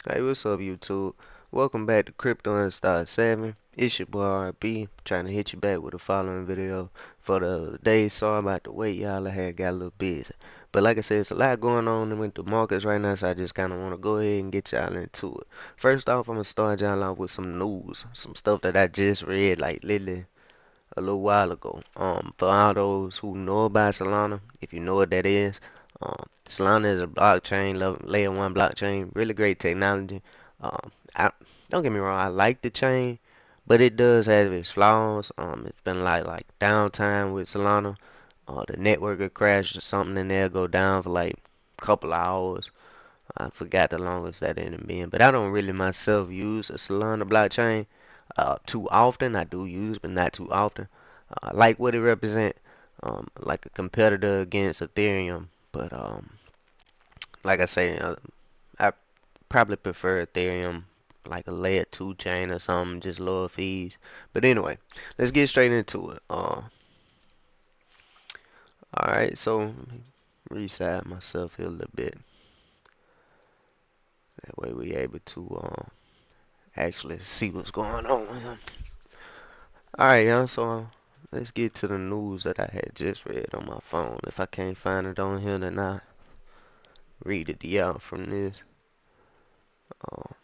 Hey, what's up, YouTube? Welcome back to Crypto and Start 7. It's your boy RB, trying to hit you back with the following video for the other day. Sorry about the wait, y'all. I had got a little busy. But like I said, it's a lot going on with the markets right now, so I just kind of want to go ahead and get y'all into it. First off, I'm going to start y'all off with some news, some stuff that I just read, like literally a little while ago. For all those who know about Solana, if you know what that is, Solana is a blockchain, layer one blockchain, really great technology. I don't get me wrong, I like the chain, but it does have its flaws. It's been like downtime with Solana. The network will crash or something in there go down for like a couple hours. I forgot the longest that ended been, but I don't really myself use a Solana blockchain too often. I do use, but not too often. I like what it represent, like a competitor against Ethereum. But like I say, I probably prefer Ethereum, like a layer two chain or something, just lower fees. But anyway, let's get straight into it. All right, so let me resize myself here a little bit. That way we able to actually see what's going on. Alright, y'all, so let's get to the news that I had just read on my phone. If I can't find it on here, then I read it to y'all from this. Uh,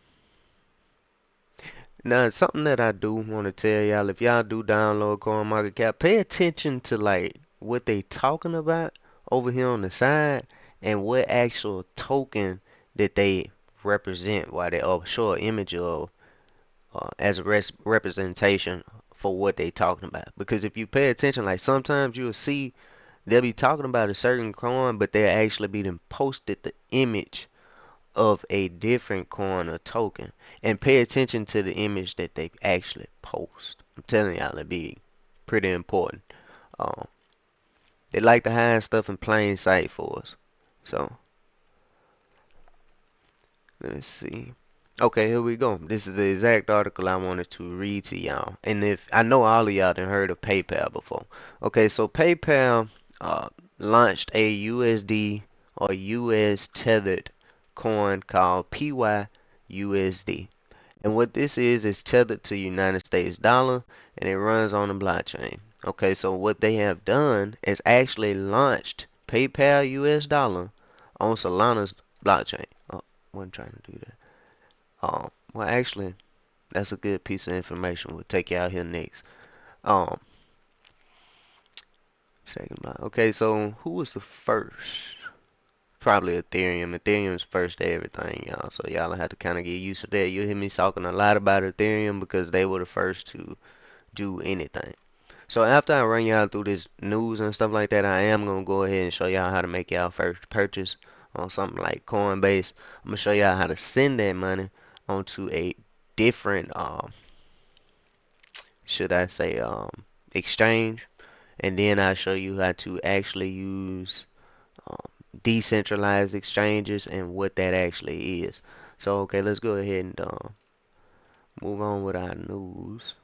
Now, it's something that I do want to tell y'all, if y'all do download CoinMarketCap, pay attention to like what they talking about over here on the side and what actual token that they represent, why they show an image of as a representation for what they talking about. Because if you pay attention, like sometimes you'll see they'll be talking about a certain coin, but they'll actually be then posted the image of a different coin or token. And pay attention to the image that they actually post. I'm telling y'all, it'll be pretty important. Um, they like to hide stuff in plain sight for us. So let's see. Okay, here we go. This is the exact article I wanted to read to y'all. And if I know all of y'all done heard of PayPal before. Okay, so PayPal uh, launched a USD or US tethered coin called PYUSD. And what this is tethered to United States dollar and it runs on the blockchain. Okay, so what they have done is actually launched PayPal US dollar on Solana's blockchain. Oh, wasn't trying to do that. Well, actually, that's a good piece of information. We'll take you out here next. Um, second block. Okay, so who was the first? Probably Ethereum. Ethereum's first to everything, y'all. So y'all have to kind of get used to that. You'll hear me talking a lot about Ethereum because they were the first to do anything. So after I run y'all through this news and stuff like that, I am gonna go ahead and show y'all how to make y'all first purchase on something like Coinbase. I'm gonna show y'all how to send that money onto a different should I say, exchange, and then I'll show you how to actually use um, decentralized exchanges and what that actually is. So, okay, let's go ahead and move on with our news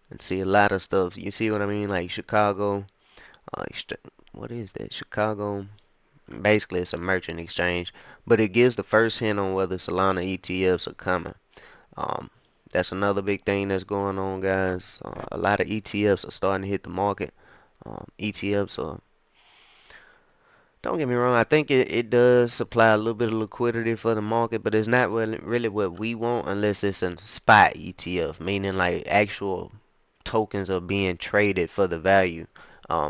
and see a lot of stuff. You see what I mean? Like Chicago, what is that? Chicago. Basically, it's a merchant exchange, but it gives the first hint on whether Solana ETFs are coming. Um, that's another big thing that's going on, guys. A lot of ETFs are starting to hit the market. ETFs are, don't get me wrong, I think it does supply a little bit of liquidity for the market, but it's not really what we want unless it's a spot ETF, meaning like actual tokens are being traded for the value.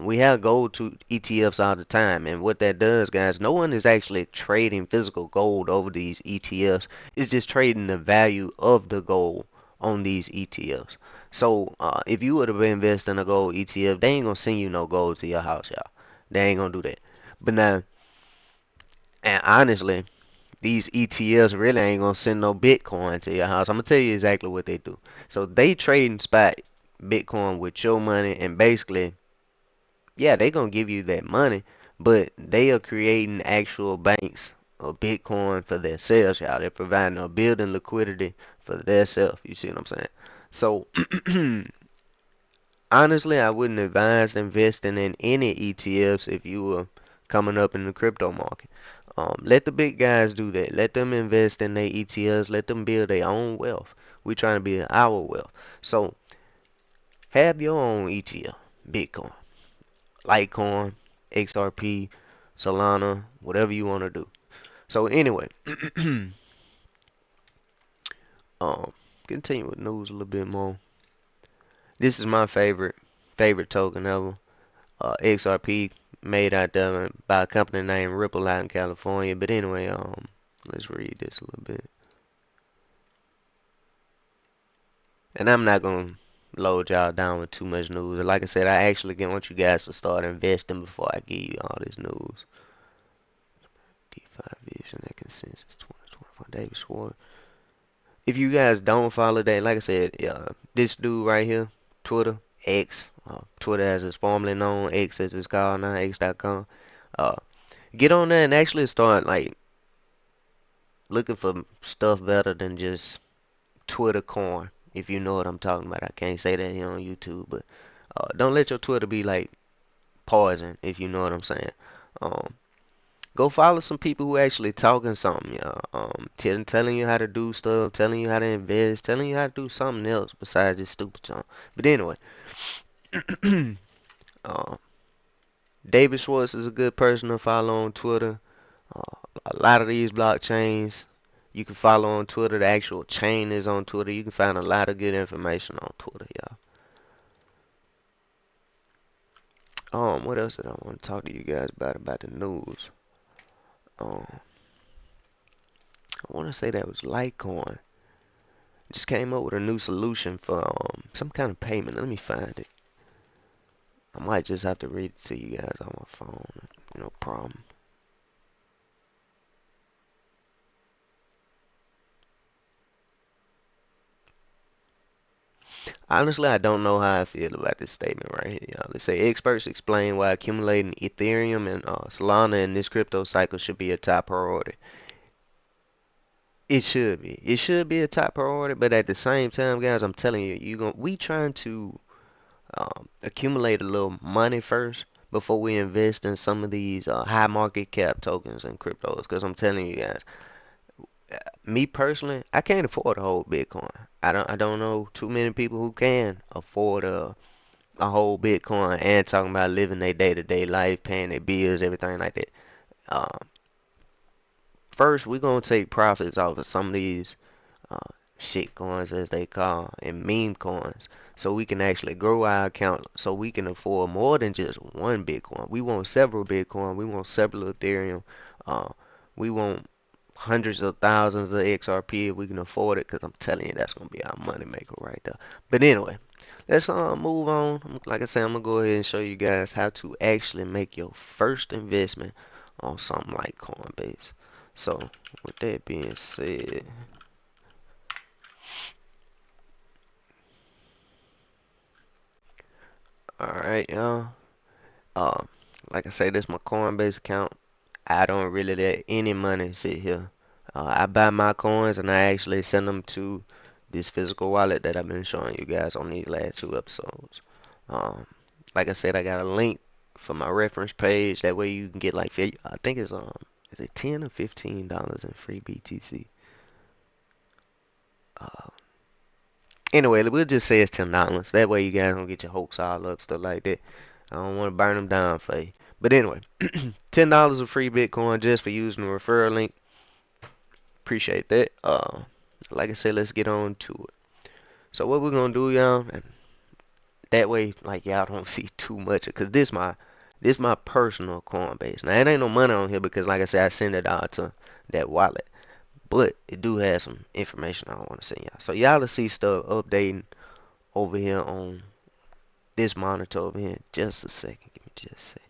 We have gold to ETFs all the time, and what that does, guys, no one is actually trading physical gold over these ETFs. It's just trading the value of the gold on these ETFs. So, if you were to invest in a gold ETF, they ain't gonna send you no gold to your house, y'all. They ain't gonna do that. But now, and honestly, these ETFs really ain't gonna send no Bitcoin to your house. I'm gonna tell you exactly what they do. So they trade and spot Bitcoin with your money, and basically, yeah, they gonna give you that money, but they are creating actual banks of Bitcoin for themselves, y'all. They're providing or building liquidity for themselves. You see what I'm saying? So honestly, I wouldn't advise investing in any ETFs if you were coming up in the crypto market. Let the big guys do that. Let them invest in their ETFs. Let them build their own wealth. We're trying to build our wealth. So have your own ETF, Bitcoin, Litecoin, XRP, Solana, whatever you want to do. So anyway, um, continue with news a little bit more. This is my favorite token ever. XRP made out there by a company named Ripple out in California. But anyway, let's read this a little bit. And I'm not gonna load y'all down with too much news. Like I said, I actually want you guys to start investing before I give you all this news. D5 Vision and Consensus 2024 David Schwartz. If you guys don't follow that, like I said, this dude right here, Twitter, X, Twitter as it's formerly known, X as it's called now, X.com. Uh, get on there and actually start like looking for stuff better than just Twitter coin. If you know what I'm talking about, I can't say that here on YouTube, but don't let your Twitter be like poison, if you know what I'm saying. Um, Go follow some people who actually talking something, y'all. Telling you how to do stuff, telling you how to invest, telling you how to do something else besides this stupid junk. But anyway, uh, David Schwartz is a good person to follow on Twitter. A lot of these blockchains you can follow on Twitter. The actual chain is on Twitter. You can find a lot of good information on Twitter, y'all. What else did I want to talk to you guys about the news? Um, I want to say that was Litecoin. Just came up with a new solution for some kind of payment. Let me find it. I might just have to read it to you guys on my phone. No problem. Honestly, I don't know how I feel about this statement right here, y'all. They say experts explain why accumulating Ethereum and Solana in this crypto cycle should be a top priority. It should be. It should be a top priority, but at the same time, guys, I'm telling you, we trying to accumulate a little money first before we invest in some of these high market cap tokens and cryptos. Because I'm telling you guys, me personally, I can't afford to hold Bitcoin. I don't know too many people who can afford a whole Bitcoin and talking about living their day-to-day life, paying their bills, everything like that. Um, First, we're gonna take profits off of some of these uh, shit coins, as they call, and meme coins, so we can actually grow our account, so we can afford more than just one Bitcoin. We want several Bitcoin. We want several Ethereum. Uh, we want hundreds of thousands of XRP if we can afford it, because I'm telling you, that's gonna be our money maker right there. But anyway, let's move on. Like I said, I'm gonna go ahead and show you guys how to actually make your first investment on something like Coinbase. So, with that being said, alright, y'all. Um, like I say, this is my Coinbase account. I don't really let any money sit here. I buy my coins and I actually send them to this physical wallet that I've been showing you guys on these last two episodes. Um, like I said, I got a link for my reference page. That way you can get like, I think it's is it $10 or $15 in free BTC? Uh, anyway, we'll just say it's $10. That way you guys don't get your hopes all up, stuff like that. I don't want to burn them down for you. But anyway, $10 of free Bitcoin just for using the referral link. Appreciate that. Like I said, let's get on to it. So what we're gonna do, y'all, and that way, like y'all don't see too much, cause this my personal Coinbase. Now it ain't no money on here because, like I said, I send it out to that wallet, but it do have some information I want to send y'all. So y'all will see stuff updating over here on this monitor over here. Just a second, give me just a second.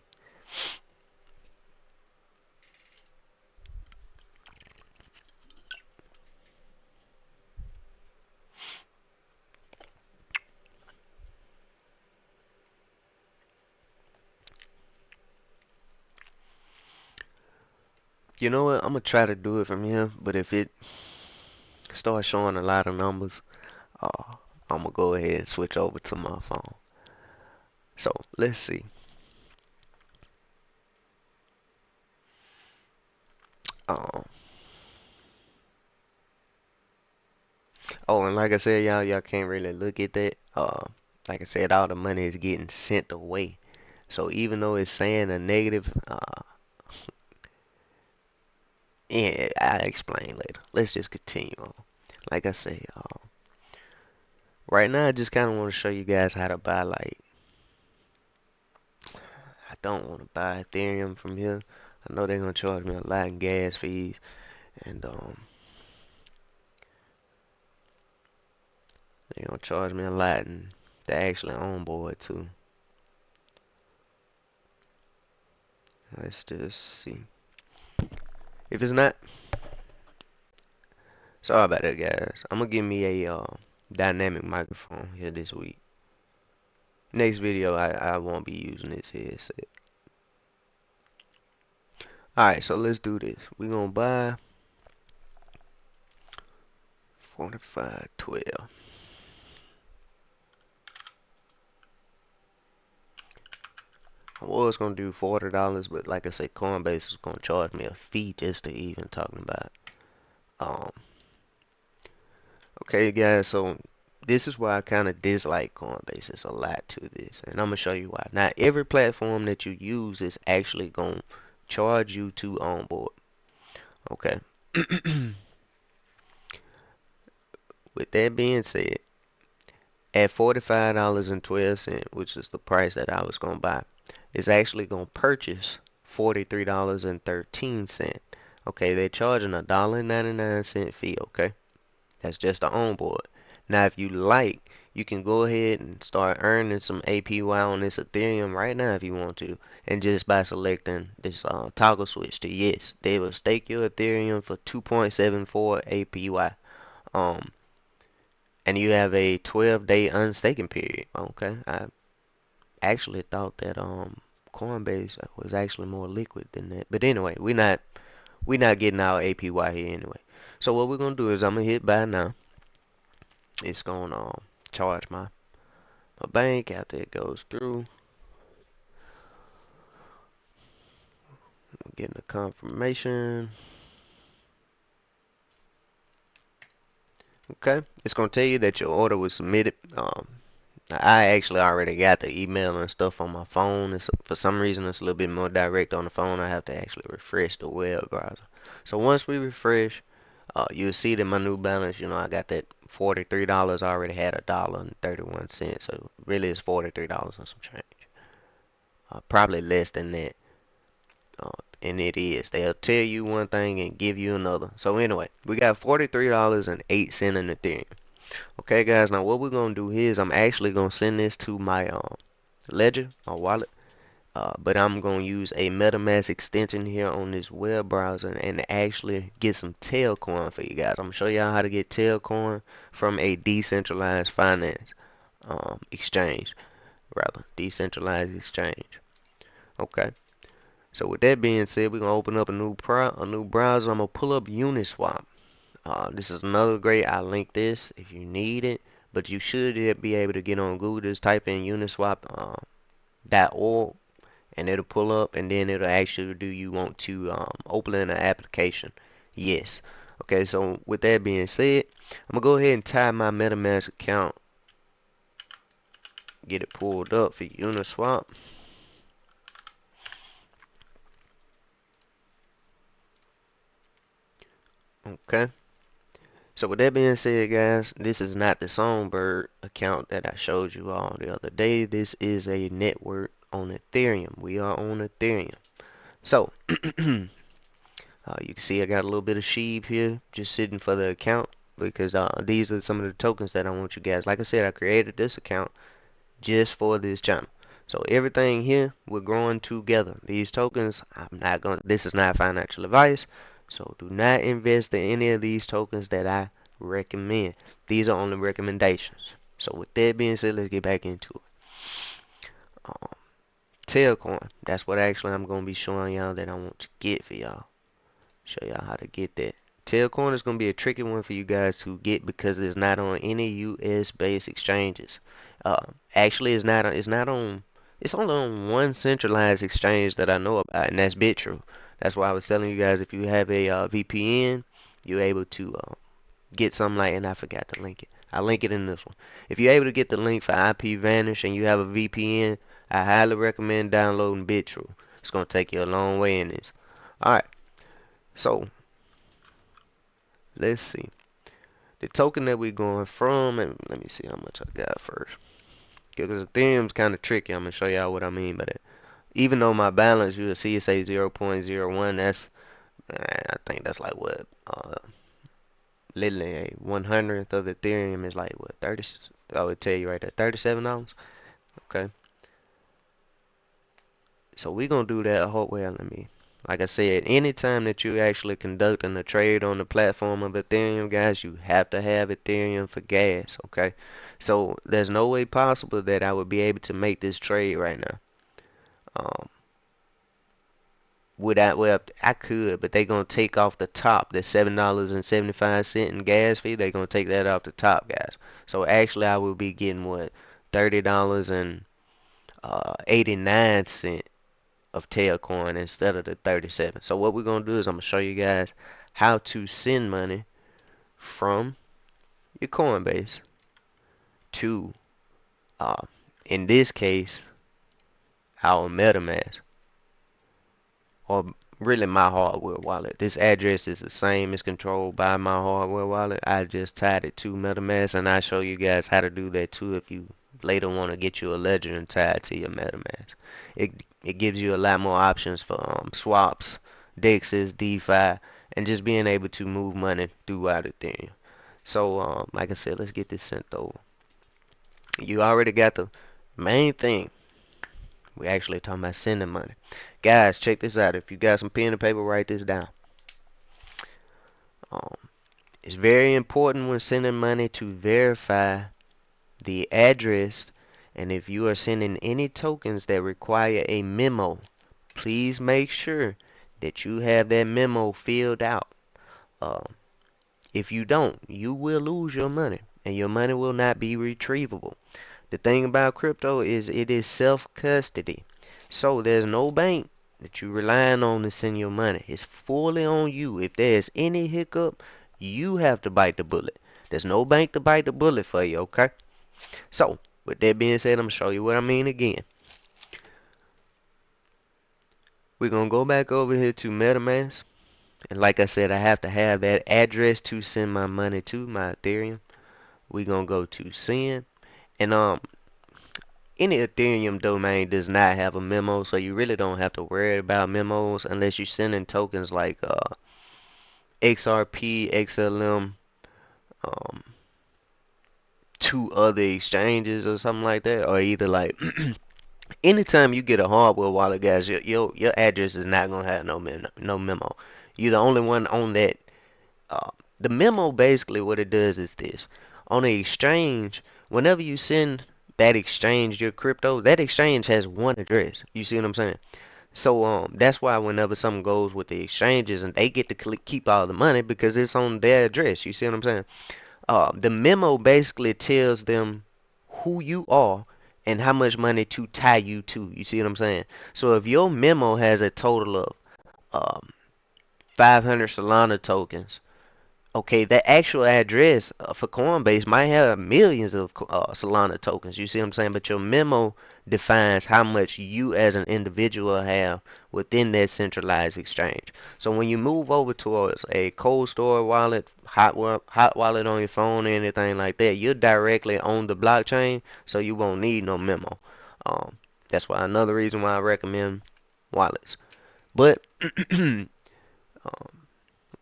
You know what? I'm gonna try to do it from here, but if it starts showing a lot of numbers, uh, I'm gonna go ahead and switch over to my phone. So let's see. Um, oh, and like I said, y'all can't really look at that. Like I said, all the money is getting sent away. So even though it's saying a negative, yeah, I'll explain later. Let's just continue on. Like I say, right now I just kind of want to show you guys how to buy. Like, I don't want to buy Ethereum from here. I know they're gonna charge me a lot in gas fees, and they're gonna charge me a lot and to actually onboard too. Let's just see. If it's not, sorry about that, guys. I'm gonna give me a dynamic microphone here this week. Next video, I won't be using this headset. Alright, so let's do this. We're gonna buy 45.12. I was gonna do $40, but like I said, Coinbase is gonna charge me a fee just to even talking about. Um, okay, guys. So this is why I kind of dislike Coinbase. It's a lot to this, and I'm gonna show you why. Not every platform that you use is actually gonna charge you to onboard. Okay. With that being said, at $45.12, which is the price that I was gonna buy, it's actually gonna purchase $43.13. Okay, they're charging $1.99 fee. Okay, that's just the onboard. Now, if you like, you can go ahead and start earning some APY on this Ethereum right now if you want to, and just by selecting this toggle switch to yes, they will stake your Ethereum for 2.74 APY. Um, and you have a 12-day unstaking period. Okay, I actually thought that Coinbase was actually more liquid than that. But anyway, we not getting our APY here anyway. So what we're gonna do is I'm gonna hit buy now. It's gonna charge my bank after it goes through. I'm getting a confirmation. Okay, it's gonna tell you that your order was submitted. I actually already got the email and stuff on my phone. For some reason, it's a little bit more direct on the phone. I have to actually refresh the web browser. So once we refresh, you'll see that my new balance, I got that $43. I already had $1.31. So really it's $43 and some change. Probably less than that. Uh, and it is. They'll tell you one thing and give you another. So anyway, we got $43.08 in Ethereum. Okay, guys. Now what we're gonna do here is I'm actually gonna send this to my ledger, my wallet. But I'm gonna use a MetaMask extension here on this web browser and actually get some Tailcoin for you guys. I'm gonna show y'all how to get Tailcoin from a decentralized finance exchange, rather decentralized exchange. Okay. So with that being said, we're gonna open up a new browser. I'm gonna pull up Uniswap. This is another great. I'll link this if you need it, but you should be able to get on Google. Just type in Uniswap.org and it'll pull up, and then it'll ask you, do you want to open an application? Yes. Okay, so with that being said, I'm gonna go ahead and tie my MetaMask account, get it pulled up for Uniswap. Okay. So with that being said, guys, this is not the Songbird account that I showed you all the other day. This is a network on Ethereum. We are on Ethereum. So you can see I got a little bit of sheep here just sitting for the account because these are some of the tokens that I want you guys. Like I said, I created this account just for this channel. So everything here, we're growing together. These tokens, this is not financial advice. So do not invest in any of these tokens that I recommend. These are only recommendations. So with that being said, let's get back into it. Um, Tailcoin, that's what actually I'm going to be showing y'all that I want to get for y'all. Show y'all how to get that. Tailcoin is going to be a tricky one for you guys to get because it's not on any US based exchanges. Actually, it's not on. It's only on one centralized exchange that I know about, and that's BitTrue. That's why I was telling you guys if you have a VPN, you're able to get something like, and I forgot to link it. I'll link it in this one. If you're able to get the link for IP Vanish and you have a VPN, I highly recommend downloading BitTrue. It's gonna take you a long way in this. All right, so let's see. The token that we're going from, and let me see how much I got first. Because Ethereum's kind of tricky. I'm gonna show y'all what I mean by that. Even though my balance, you'll see it say 0.01. That's, I think that's like what, literally a 100th of Ethereum is like what, 30. I would tell you right there, $37. Okay, so we're gonna do that a whole well. Let me, like I said, anytime that you actually conducting a trade on the platform of Ethereum, guys, you have to have Ethereum for gas. Okay, so there's no way possible that I would be able to make this trade right now. Um, Without, well, I could, but they gonna take off the top, the $7.75 in gas fee. They gonna take that off the top, guys. So actually, I will be getting what, $30.89 of Tailcoin instead of the 37. So what we're gonna do is I'm gonna show you guys how to send money from your Coinbase to, uh, in this case, our MetaMask, or really my hardware wallet. This address is the same. It's controlled by my hardware wallet. I just tied it to MetaMask, and I'll show you guys how to do that too if you later want to get you a ledger and tie it to your MetaMask. It gives you a lot more options for swaps, DEXs, DeFi, and just being able to move money throughout Ethereum. So, like I said, let's get this sent over. You already got the main thing. We actually talking about sending money. Guys, check this out. If you got some pen and paper, write this down. Um, it's very important when sending money to verify the address, and if you are sending any tokens that require a memo, please make sure that you have that memo filled out. Uh, if you don't, you will lose your money, and your money will not be retrievable. The thing about crypto is it is self-custody. So there's no bank that you're relying on to send your money. It's fully on you. If there's any hiccup, you have to bite the bullet. There's no bank to bite the bullet for you, okay? So, with that being said, I'm going to show you what I mean again. We're going to go back over here to MetaMask. And like I said, I have to have that address to send my money to my Ethereum. We're going to go to send. And any Ethereum domain does not have a memo, so you really don't have to worry about memos unless you're sending tokens like XRP, XLM, um, to other exchanges or something like that, or either like anytime you get a hardware wallet, guys, your address is not gonna have no memo. You're the only one on that. Uh, the memo basically what it does is this: on the exchange, whenever you send that exchange your crypto, that exchange has one address. You see what I'm saying? So that's why whenever something goes with the exchanges and they get to keep all the money because it's on their address. You see what I'm saying? The memo basically tells them who you are and how much money to tie you to. You see what I'm saying? So if your memo has a total of um, 500 Solana tokens, okay, the actual address for Coinbase might have millions of Solana tokens. You see what I'm saying? But your memo defines how much you as an individual have within that centralized exchange. So when you move over towards a cold store wallet, hot wallet on your phone, or anything like that, you're directly on the blockchain, so you won't need no memo. That's why another reason why I recommend wallets. But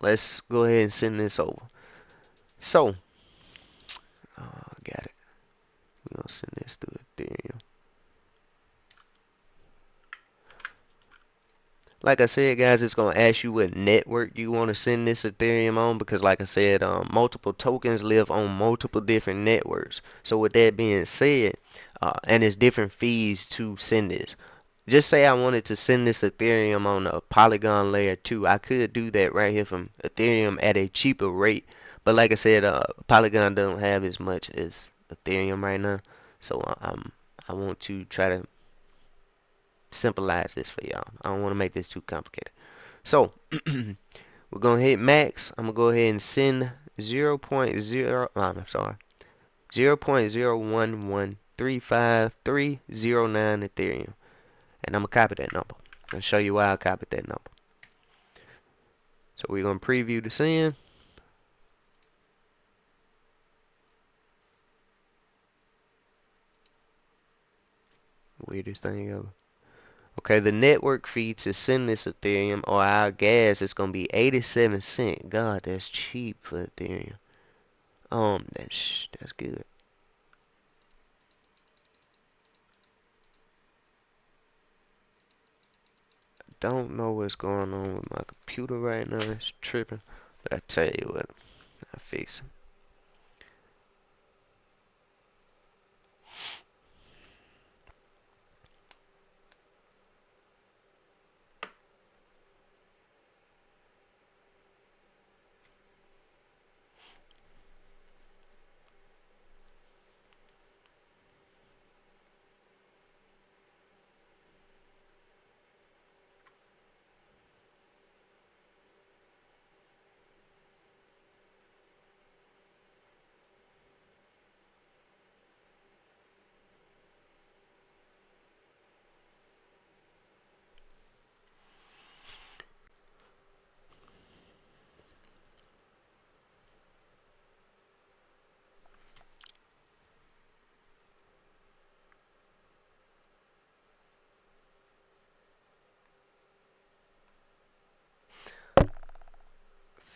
let's go ahead and send this over. So, got it. We're gonna send this through Ethereum. Like I said, guys, it's gonna ask you what network you want to send this Ethereum on because, like I said, multiple tokens live on multiple different networks. So, with that being said, and it's different fees to send this. Just say I wanted to send this Ethereum on a Polygon layer 2. I could do that right here from Ethereum at a cheaper rate. But like I said, Polygon don't have as much as Ethereum right now. So I want to try to simplify this for y'all. I don't want to make this too complicated. So we're gonna hit max. I'm gonna go ahead and send 0.0. I'm sorry, 0.01135,309 Ethereum, and I'm gonna copy that number. I'll show you why I copied that number. So we're gonna preview the send. Weirdest thing ever. Okay, the network fee to send this Ethereum or our gas is gonna be 87 cents. God, that's cheap for Ethereum. That's good. Don't know what's going on with my computer right now. It's tripping. But I tell you what, I fix it.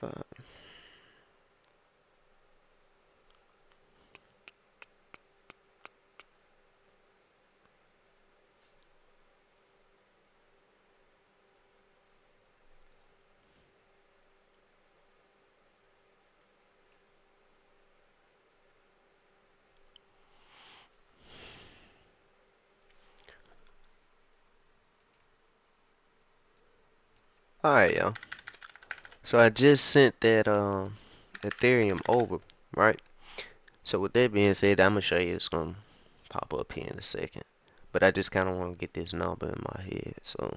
Fine. Alright, y'all. So I just sent that Ethereum over, right? So with that being said, I'm gonna show you it's gonna pop up here in a second. But I just kinda wanna get this number in my head. So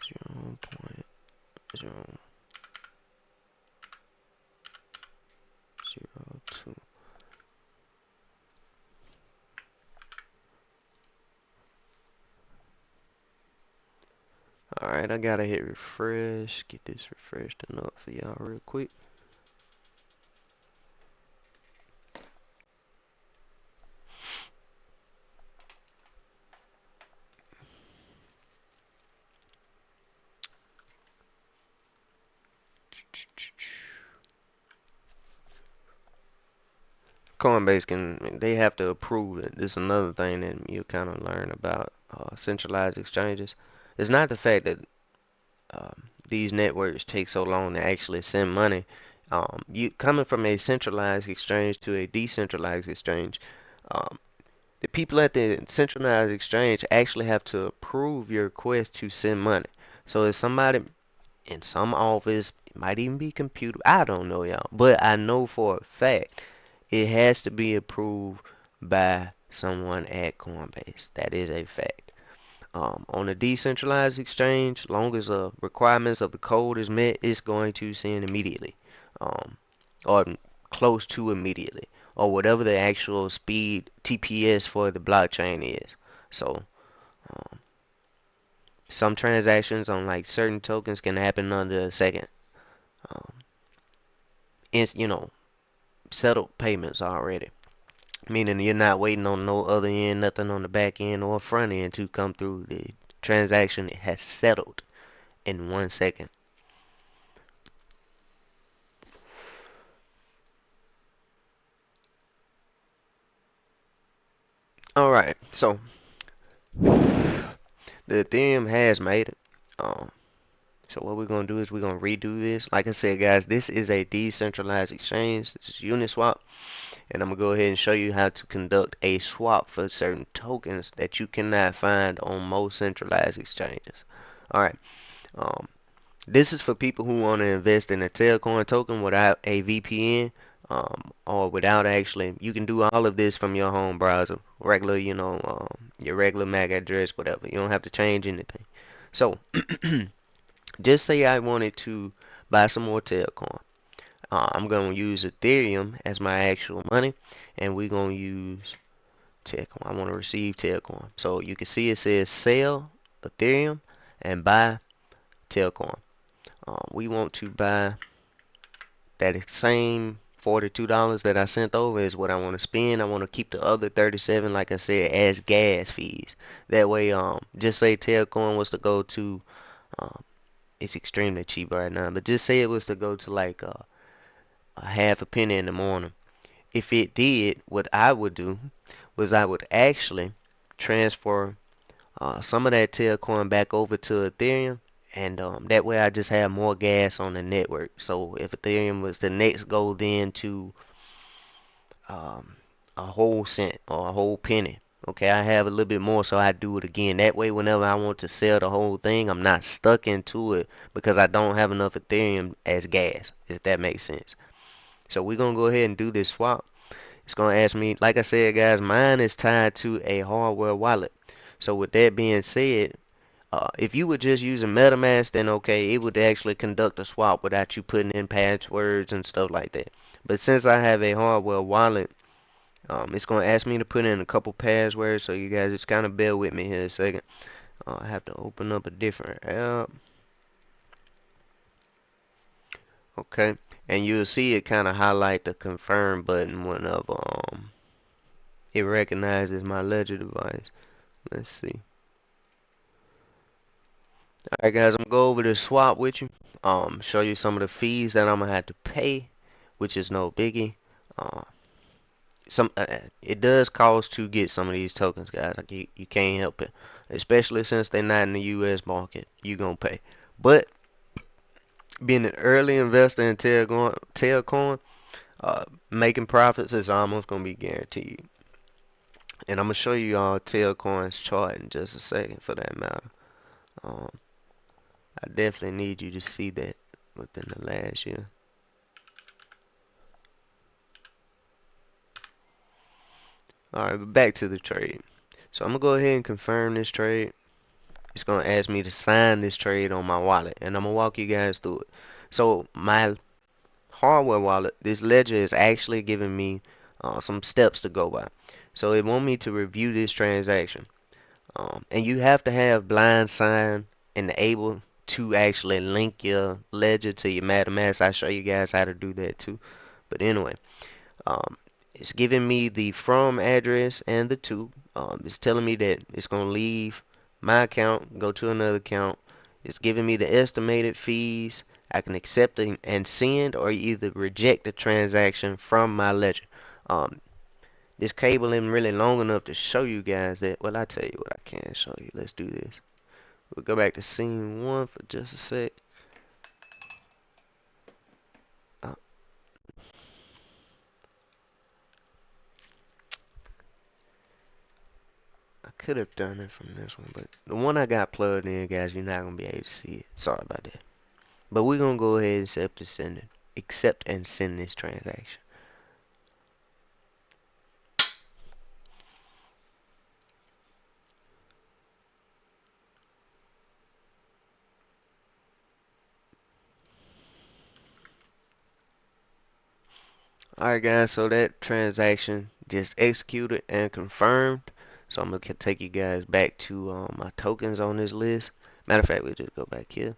0.002. Alright, I gotta hit refresh. Get this refreshed enough for y'all real quick. Coinbase they have to approve it. This is another thing that you kind of learn about centralized exchanges. It's not the fact that these networks take so long to actually send money. You coming from a centralized exchange to a decentralized exchange, um, the people at the centralized exchange actually have to approve your request to send money. So if somebody in some office, it might even be computer, I don't know y'all, but I know for a fact it has to be approved by someone at Coinbase. That is a fact. On a decentralized exchange, long as the requirements of the code is met, it's going to send immediately, um, or close to immediately, or whatever the actual speed TPS for the blockchain is. So, um, some transactions on like certain tokens can happen under a second. Um, you know, settled payments already. Meaning you're not waiting on no other end, nothing on the back end or front end to come through. The transaction has settled in 1 second. All right, so the Ethereum has made it. Um, so what we're gonna do is we're gonna redo this. Like I said, guys, this is a decentralized exchange. This is Uniswap, and I'm gonna go ahead and show you how to conduct a swap for certain tokens that you cannot find on most centralized exchanges. All right. Um, This is for people who want to invest in a Tailcoin token without a VPN, or without actually. You can do all of this from your home browser, regular, your regular MAC address, whatever. You don't have to change anything. So Just say I wanted to buy some more Telcoin. I'm gonna use Ethereum as my actual money, and we're gonna use Telcoin. I want to receive Telcoin. So you can see it says sell Ethereum and buy Telcoin. We want to buy that same $42 that I sent over is what I want to spend. I want to keep the other 37, like I said, as gas fees. That way, just say Telcoin was to go to, um, it's extremely cheap right now, but just say it was to go to like a half a penny in the morning. If it did, what I would do was I would actually transfer some of that Telcoin back over to Ethereum, and that way I just have more gas on the network. So if Ethereum was the next go then to um, a whole cent or a whole penny, okay, I have a little bit more, so I do it again. That way, whenever I want to sell the whole thing, I'm not stuck into it because I don't have enough Ethereum as gas, if that makes sense. So we're gonna go ahead and do this swap. It's gonna ask me, like I said, guys, mine is tied to a hardware wallet. So with that being said, if you were just using MetaMask, then okay, it would actually conduct a swap without you putting in passwords and stuff like that. But since I have a hardware wallet, it's gonna ask me to put in a couple passwords. So you guys just kind of bear with me here a second. I have to open up a different app. Okay, and you'll see it kind of highlight the confirm button whenever it recognizes my ledger device. Let's see. Alright guys, I'm gonna go over the swap with you. Show you some of the fees that I'm gonna have to pay, which is no biggie. Uh, it does cost to get some of these tokens, guys. Like you can't help it, especially since they're not in the U.S. market. You gonna pay, but being an early investor in Telcoin, making profits is almost gonna be guaranteed. And I'm gonna show you all Telcoin's chart in just a second, for that matter. Um, I definitely need you to see that within the last year. Alright, but back to the trade. So I'm gonna go ahead and confirm this trade. It's gonna ask me to sign this trade on my wallet, and I'm gonna walk you guys through it. So my hardware wallet, this ledger is actually giving me some steps to go by. So it want me to review this transaction, and you have to have blind sign and able to actually link your ledger to your MetaMask. I'll show you guys how to do that too. But anyway, um, it's giving me the from address and the to. It's telling me that it's going to leave my account, go to another account. It's giving me the estimated fees. I can accept and send or either reject the transaction from my ledger. Um, this cable isn't really long enough to show you guys that. Well, I tell you what I can show you. Let's do this. We'll go back to scene one for just a sec. Uh, I could have done it from this one, but the one I got plugged in, guys, you're not gonna be able to see it. Sorry about that. But we're gonna go ahead and accept and send this transaction. Alright guys, so that transaction just executed and confirmed. So I'm gonna take you guys back to my tokens on this list. Matter of fact, we'll just go back here.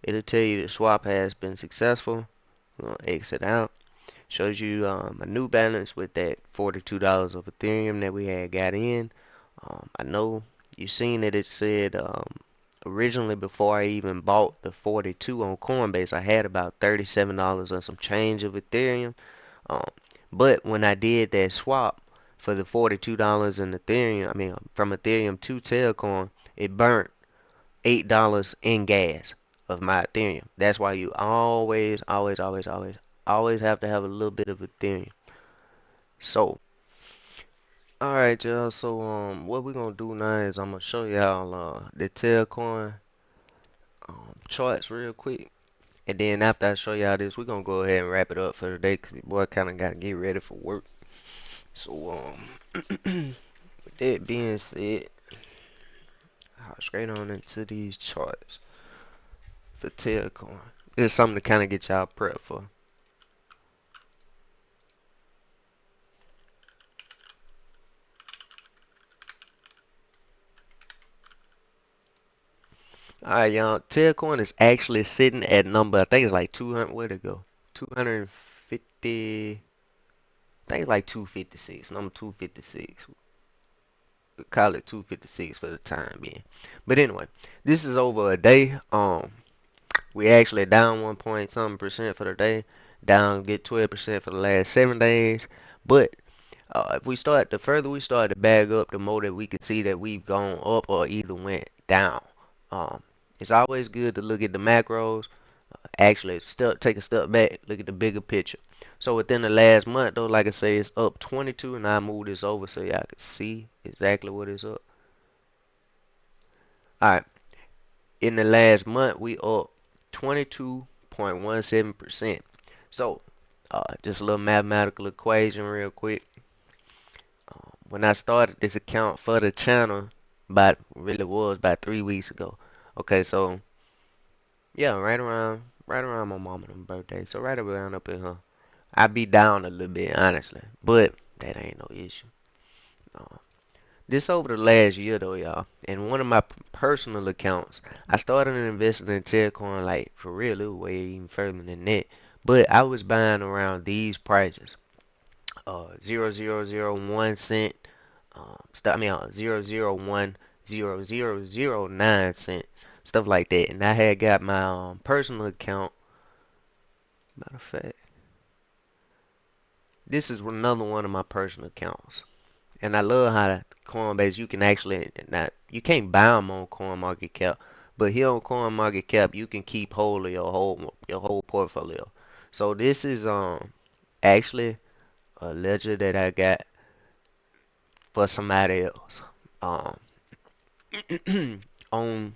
It'll tell you the swap has been successful. We're gonna exit out. Shows you a new balance with that $42 of Ethereum that we had got in. I know you seen that it said originally, before I even bought the 42 on Coinbase, I had about $37 or some change of Ethereum. Um, but when I did that swap for the $42 in Ethereum, I mean from Ethereum to Telcoin, it burnt $8 in gas of my Ethereum. That's why you always have to have a little bit of Ethereum. So, alright y'all, so what we're gonna do now is I'm gonna show y'all the Telcoin charts real quick. And then after I show y'all this, we're gonna go ahead and wrap it up for today, cause the boy kinda gotta get ready for work. So with that being said, I'll straight on into these charts. for Telcoin. It's something to kind of get y'all prepped for. All right, y'all. Telcoin is actually sitting at number. I think it's like 200. Where'd it go? 250. I think it's like 256. Number 256. We call it 256 for the time being. But anyway, this is over a day. We actually down 1 point something percent for the day. Down get 12% for the last 7 days. But if we start, the further we start to bag up, the more that we can see that we've gone up or either went down. Um, it's always good to look at the macros. Actually, take a step back, look at the bigger picture. So within the last month, though, like I say, it's up 22, and I move this over so y'all can see exactly what it's up. All right, in the last month, we up 22.17%. So, just a little mathematical equation real quick. When I started this account for the channel, about really was about 3 weeks ago. Okay, so yeah, right around my mama's birthday. So right around up in her. I be down a little bit, honestly, but that ain't no issue. Uh, this over the last year though, y'all. In one of my personal accounts, I started investing in Bitcoin like for real. It was way even further than that. But I was buying around these prices, 0.001 cent. I mean, 0.0100009 cent, stuff like that. And I had got my personal account. Matter of fact, this is another one of my personal accounts. And I love how Coinbase, you can actually, not, you can't buy them on CoinMarketCap, but here on CoinMarketCap, you can keep hold of your whole portfolio. So this is actually a ledger that I got for somebody else. Um, on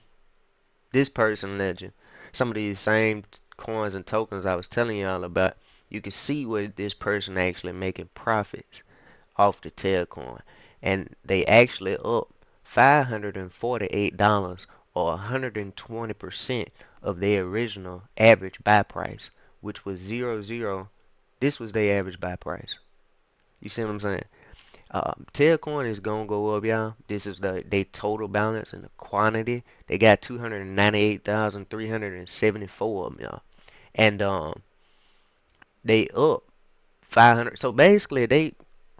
this person ledger, some of these same coins and tokens I was telling y'all about, you can see where this person actually making profits off the Telcoin, and they actually up $548 or 120% of their original average buy price, which was zero zero. This was their average buy price. You see what I'm saying? Telcoin is gonna go up, y'all. This is they total balance and the quantity. They got 298,374 of them, y'all, and they up 500. So basically, they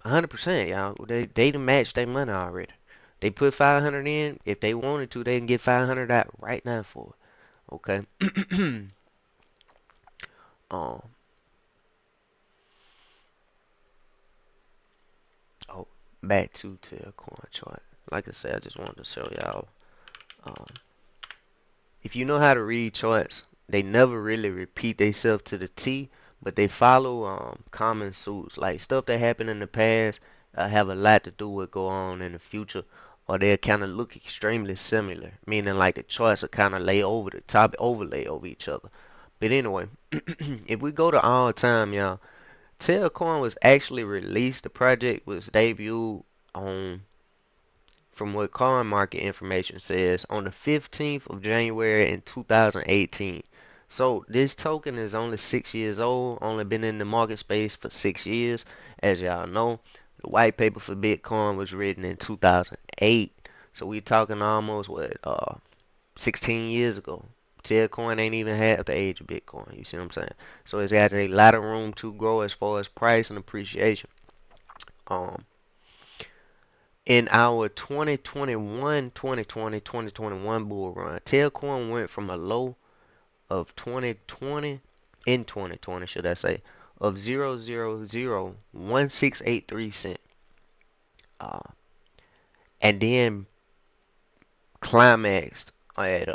100%, y'all. They done matched their money already. They put 500 in. If they wanted to, they can get 500 out right now for it. Okay. um. Oh, back to the coin chart. Like I said, I just wanted to show y'all. Um, if you know how to read charts, they never really repeat themselves to the T, but they follow common suits. Like stuff that happened in the past have a lot to do with go on in the future, or they kind of look extremely similar, meaning like the charts are kind of lay over the top, overlay over each other. But anyway, if we go to all time, y'all, Tailcoin was actually released. The project was debuted on, from what coin market information says, on the 15th of January in 2018. So this token is only 6 years old, only been in the market space for 6 years. As y'all know, the white paper for Bitcoin was written in 2008. So we talking almost what 16 years ago. Bitcoin ain't even half the age of Bitcoin. You see what I'm saying? So it's got a lot of room to grow as far as price and appreciation. Um, in our 2021, 2020, 2021 bull run, Telcoin went from a low of 2020, in 2020, should I say, of 0.0001683 cent, uh, and then climaxed at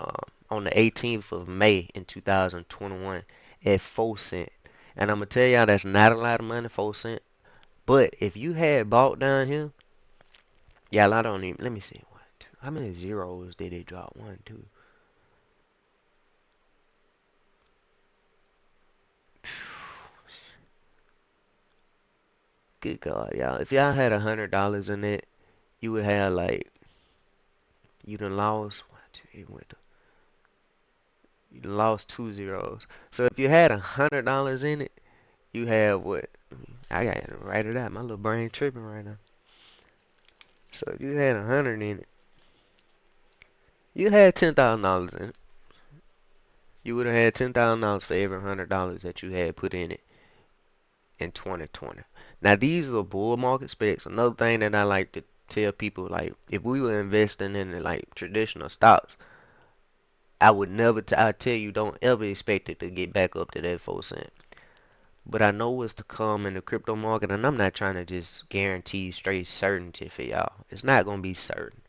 on the 18th of May in 2021 at 4 cent. And I'm gonna tell y'all that's not a lot of money, 4 cent. But if you had bought down here, y'all, I don't even. Let me see. One, two. How many zeros did it drop? One, two. Good God, y'all. If y'all had $100 in it, you would have like you done lost. One, two, it went. You lost two zeros. So if you had $100 in it, you have what? I gotta write it out. My little brain tripping right now. So if you had 100 in it, you had $10,000 in it. You would have had $10,000 for every $100 that you had put in it in 2020. Now these are bull market specs. Another thing that I like to tell people, like if we were investing in like traditional stocks, I would never. I tell you, don't ever expect it to get back up to that 4 cent. But I know what's to come in the crypto market, and I'm not trying to just guarantee straight certainty for y'all. It's not gonna be certain,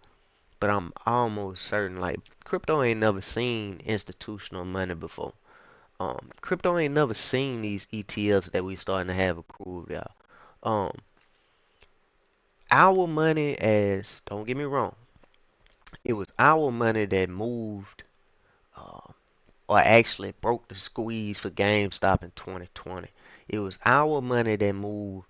but I'm almost certain. Like crypto ain't never seen institutional money before. Crypto ain't never seen these ETFs that we starting to have approved, y'all. Um, our money, as don't get me wrong, it was our money that moved, uh, or actually broke the squeeze for GameStop in 2020. It was our money that moved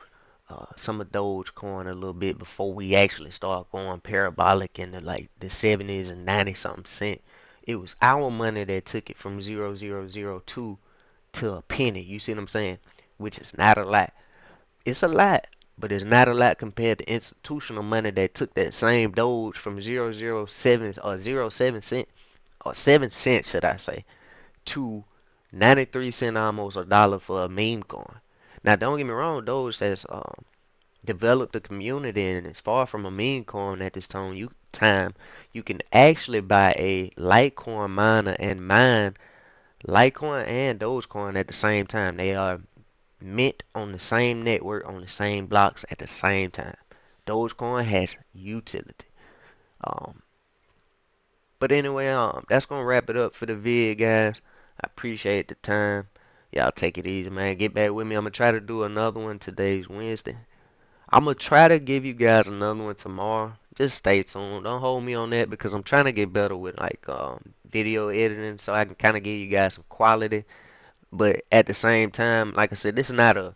some of Dogecoin a little bit before we actually start going parabolic into like the 70s and 90 something cent. It was our money that took it from 0.0002 to a penny. You see what I'm saying? Which is not a lot. It's a lot, but it's not a lot compared to institutional money that took that same Doge from 0.007 or zero 0.07 cent or 7 cents, should I say, to 93 cent, almost a dollar for a meme coin. Now, don't get me wrong, Doge has developed a community and it's far from a meme coin at this time. You can actually buy a Litecoin miner and mine Litecoin and Dogecoin at the same time. They are mint on the same network on the same blocks at the same time. Dogecoin has utility. Um, but anyway, that's gonna wrap it up for the vid, guys. I appreciate the time. Y'all take it easy, man. Get back with me. I'm gonna try to do another one. Today's Wednesday. I'm gonna try to give you guys another one tomorrow. Just stay tuned. Don't hold me on that because I'm trying to get better with like video editing so I can kind of give you guys some quality. But at the same time, like I said, this is not a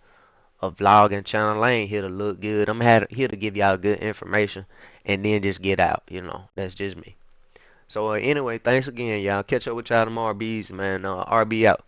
vlogging channel. I ain't here to look good. Here to give y'all good information and then just get out. That's just me. So anyway, thanks again, y'all. Catch up with y'all tomorrow. Bees, man. RB out.